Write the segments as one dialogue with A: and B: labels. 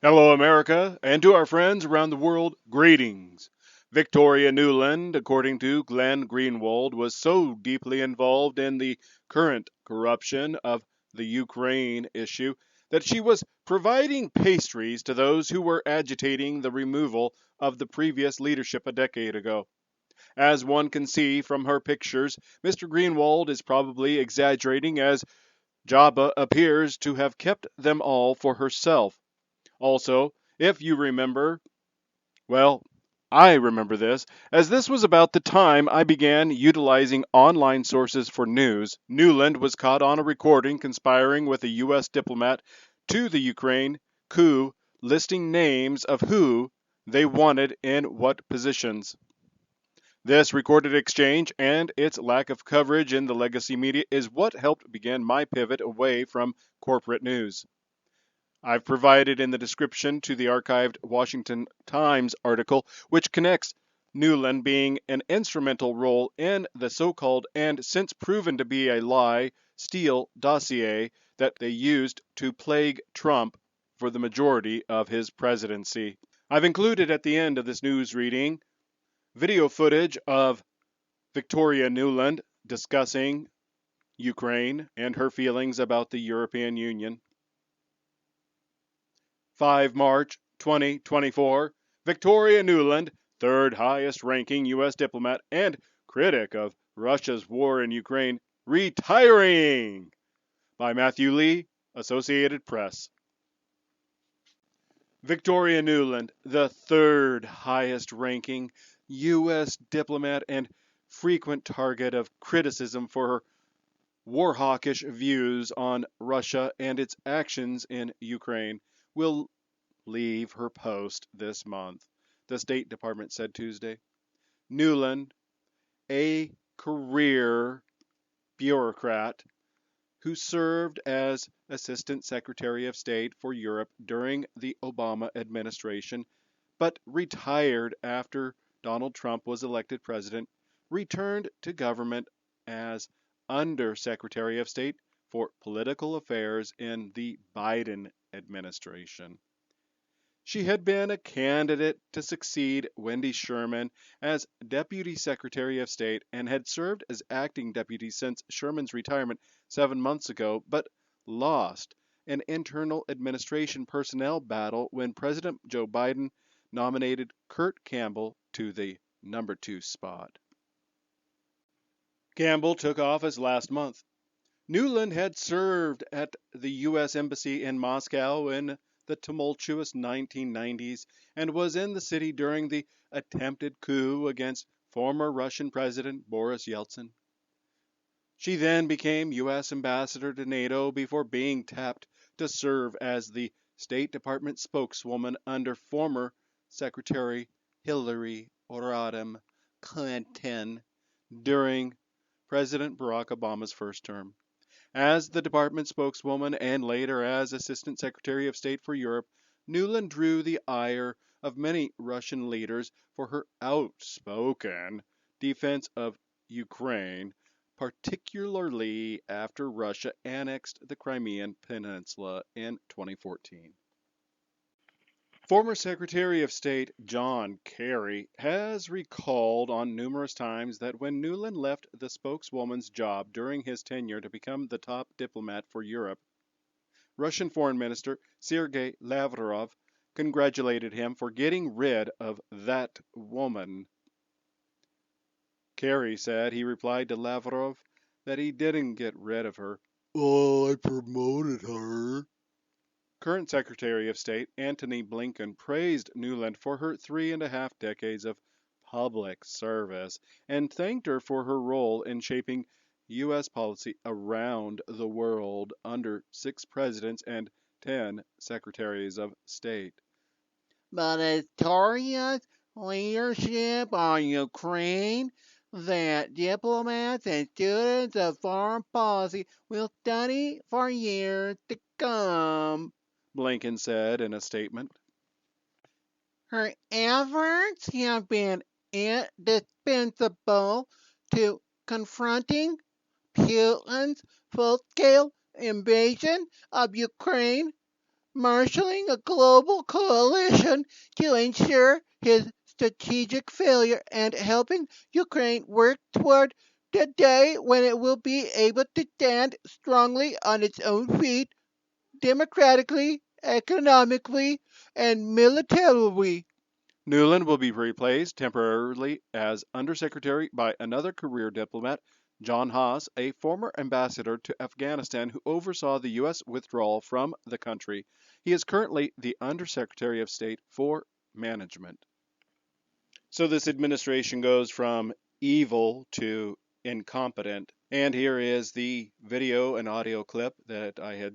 A: Hello, America, and to our friends around the world, greetings. Victoria Nuland, according to Glenn Greenwald, was so deeply involved in the current corruption of the Ukraine issue that she was providing pastries to those who were agitating the removal of the previous leadership a decade ago. As one can see from her pictures, Mr. Greenwald is probably exaggerating as Jabba appears to have kept them all for herself. Also, if you remember, well, I remember this, as this was about the time I began utilizing online sources for news. Nuland was caught on a recording conspiring with a U.S. diplomat to the Ukraine coup, listing names of who they wanted in what positions. This recorded exchange and its lack of coverage in the legacy media is what helped begin my pivot away from corporate news. I've provided in the description to the archived Washington Times article, which connects Nuland being an instrumental role in the so-called and since proven to be a lie Steele Dossier that they used to plague Trump for the majority of his presidency. I've included at the end of this news reading video footage of Victoria Nuland discussing Ukraine and her feelings about the European Union. 5 March 2024, Victoria Nuland, third highest ranking U.S. diplomat and critic of Russia's war in Ukraine, retiring. By Matthew Lee, Associated Press. Victoria Nuland, the third highest ranking U.S. diplomat and frequent target of criticism for her war hawkish views on Russia and its actions in Ukraine, will leave her post this month, the State Department said Tuesday. Nuland, a career bureaucrat who served as Assistant Secretary of State for Europe during the Obama administration, but retired after Donald Trump was elected president, returned to government as Undersecretary of State for Political Affairs in the Biden administration. She had been a candidate to succeed Wendy Sherman as Deputy Secretary of State and had served as acting deputy since Sherman's retirement 7 months ago, but lost an internal administration personnel battle when President Joe Biden nominated Kurt Campbell to the number 2 spot. Campbell took office last month. Nuland had served at the U.S. Embassy in Moscow in the tumultuous 1990s and was in the city during the attempted coup against former Russian President Boris Yeltsin. She then became U.S. ambassador to NATO before being tapped to serve as the State Department spokeswoman under former Secretary Hillary Rodham Clinton during President Barack Obama's first term. As the department spokeswoman and later as Assistant Secretary of State for Europe, Nuland drew the ire of many Russian leaders for her outspoken defense of Ukraine, particularly after Russia annexed the Crimean Peninsula in 2014. Former Secretary of State John Kerry has recalled on numerous times that when Nuland left the spokeswoman's job during his tenure to become the top diplomat for Europe, Russian Foreign Minister Sergei Lavrov congratulated him for getting rid of that woman. Kerry said he replied to Lavrov that he didn't get rid of her. "Oh, I promoted her." Current Secretary of State Antony Blinken praised Nuland for her 3.5 decades of public service and thanked her for her role in shaping U.S. policy around the world under 6 presidents and 10 secretaries of state.
B: But Victoria's leadership on Ukraine that diplomats and students of foreign policy will study for years to come,
A: Blinken said in a statement.
B: Her efforts have been indispensable to confronting Putin's full-scale invasion of Ukraine, marshaling a global coalition to ensure his strategic failure and helping Ukraine work toward the day when it will be able to stand strongly on its own feet, democratically, economically, and militarily.
A: Nuland will be replaced temporarily as Undersecretary by another career diplomat, John Haas, a former ambassador to Afghanistan who oversaw the U.S. withdrawal from the country. He is currently the Undersecretary of State for Management. So this administration goes from evil to incompetent. And here is the video and audio clip that I had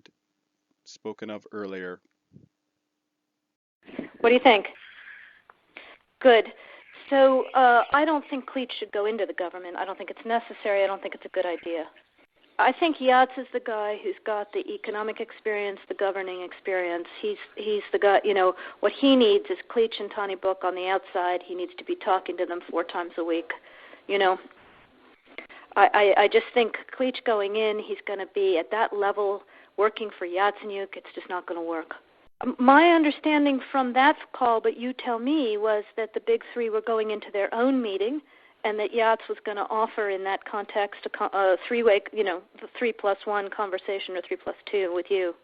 A: spoken of earlier.
C: What do you think? Good. So I don't think Cleach should go into the government. I don't think it's necessary. I don't think it's a good idea. I think Yats is the guy who's got the economic experience, the governing experience. He's the guy, what he needs is Cleach and Tony Book on the outside. He needs to be talking to them 4 times a week. I just think Cleach going in, he's going to be at that level working for Yatsenyuk. It's just not going to work. My understanding from that call, but you tell me, was that the big 3 were going into their own meeting, and that Yats was going to offer in that context a 3-way, the 3+1 conversation or 3+2 with you.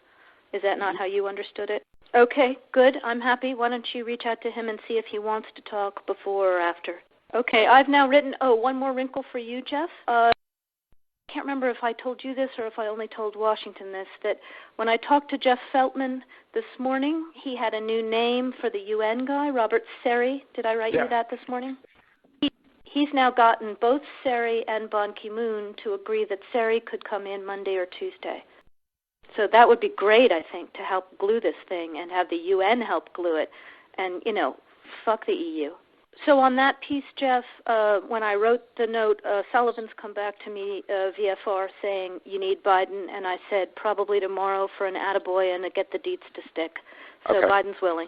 C: Is that not how you understood it? Okay, good. I'm happy. Why don't you reach out to him and see if he wants to talk before or after? Okay, I've now written, one more wrinkle for you, Jeff. I can't remember if I told you this or if I only told Washington this, that when I talked to Jeff Feltman this morning, he had a new name for the UN guy, Robert Seri. Did I write you that this morning? He's now gotten both Seri and Ban Ki-moon to agree that Seri could come in Monday or Tuesday. So that would be great, I think, to help glue this thing and have the UN help glue it and, fuck the EU. So on that piece, Jeff, when I wrote the note, Sullivan's come back to me VFR saying you need Biden, and I said probably tomorrow for an attaboy and to get the deets to stick. So okay. Biden's willing.